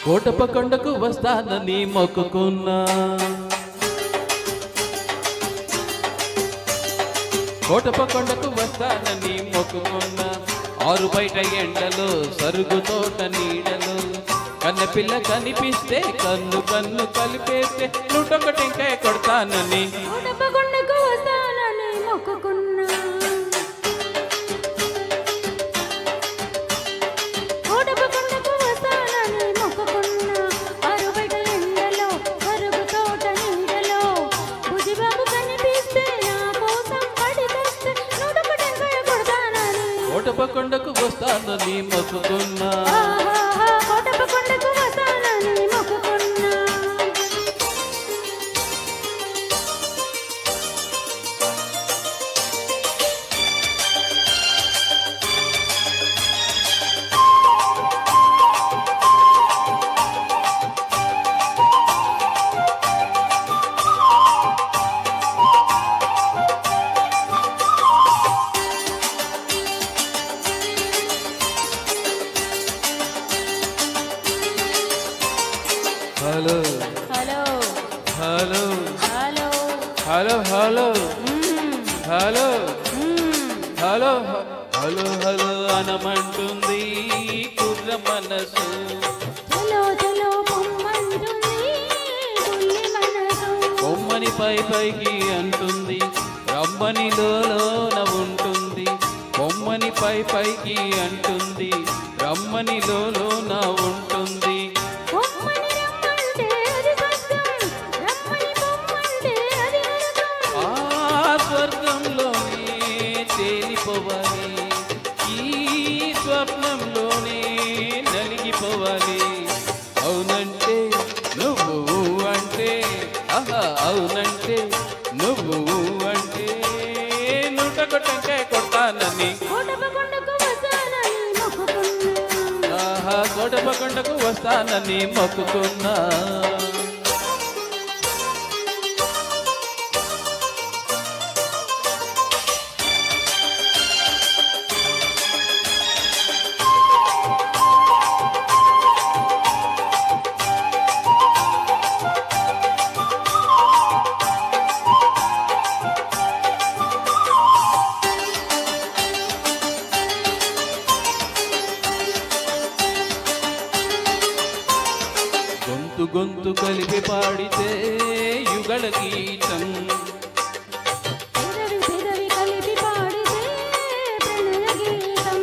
కోటప్ప కొండకు వస్తానని మొక్కుకున్నా, కోటప్ప కొండకు వస్తానని మొక్కుకున్నా. ఆరు బయట ఎండలో సరుగు తోట నీడలో కన్నపిల్ల కనిపిస్తే కన్ను కన్ను కలిపేస్తే 101 టెంకాయ కొడతానని కోటప్ప కొండకు వస్తానని మొక్కుకున్నా. కోటప్ప కొండకు వస్తానని మొక్కుకున్నా. ఆరు బయట ఎండలో సరుగు తోట నీడలో బుజిబాబు కనిపిస్తే నా కోసం పడితే 101 టెంకాయ కొడతానని కోటప్ప కొండకు వస్తానని మొక్కుకున్నా. కోటప్ప కొండకు వస్తానని మొక్కుకున్నా. Hello hello hello hello hello hello hello hello hello hello అనమంటుంది కుర్ర మనసు. చలో చలో పొమ్మంటుంది బుల్లి మనసు. బొమ్మని పై పైకి అంటుంది రమ్మని లోన ఉంటుంది. బొమ్మని పై పైకి అంటుంది రమ్మని లోన ఉంటుంది. బొమ్మని రమ్మంటే అది స్వర్గం, రమ్మని పొమ్మంటే అది నరకం. ఆ స్వర్గంలోనే తేలిపోవాలి, ఈ స్వప్నంలోనే నలిగిపోవాలి. అవునంటే నువ్వు అంటే ఆహా, అవునంటే నువ్వు అంటే 101 టెంకాయ కొడతానని కోటప్ప కొండకు వస్తానని మొక్కుకున్నా. ఆహా, కోటప్ప కొండకు వస్తానని మొక్కుకున్నా. గొంతు గొంతు కలిపి పాడితే యుగళ గీతం, పెదవి పెదవి కలిపి పాడితే ప్రణయ గీతం.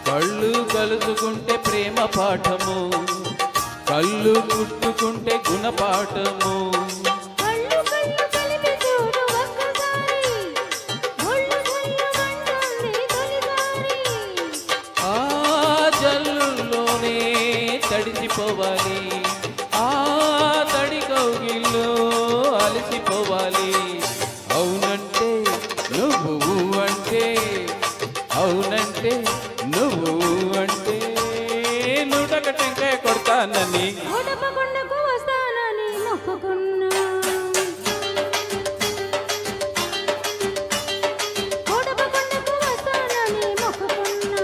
కళ్ళు కలుసుకుంటే ప్రేమ పాఠము, కళ్ళు కుట్టుకుంటే గుణపాఠము. కళ్ళు కళ్ళు కలిపి చూడు ఒక్కసారి, ఒళ్ళు జల్లమంటుంది తొలిసారి. ఆ జల్లులోనే తడిసిపోవాలి, ఆ తడి కౌగిల్లో అలసిపోవాలి. అవునంటే నువ్వు అంటే, అవునంటే నువ్వు అంటే 101 టెంకాయ కొడతానని కోటప్ప కొండకు వస్తానని మొక్కుకున్నా. కోటప్ప కొండకు వస్తానని మొక్కుకున్నా.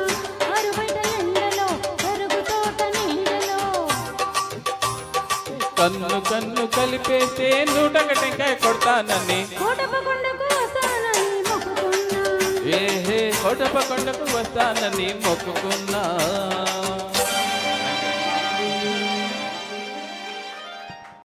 ఆరు బయట ఎండలో సరుగు తోట నీడలో కన్ను కన్ను కలిపేస్తే 101 టెంకాయ కొడతానని కోటప్ప కొండకు వస్తానని మొక్కుకున్నా. ఏహే కోటప్ప కొండకు వస్తానని మొక్కుకున్నా.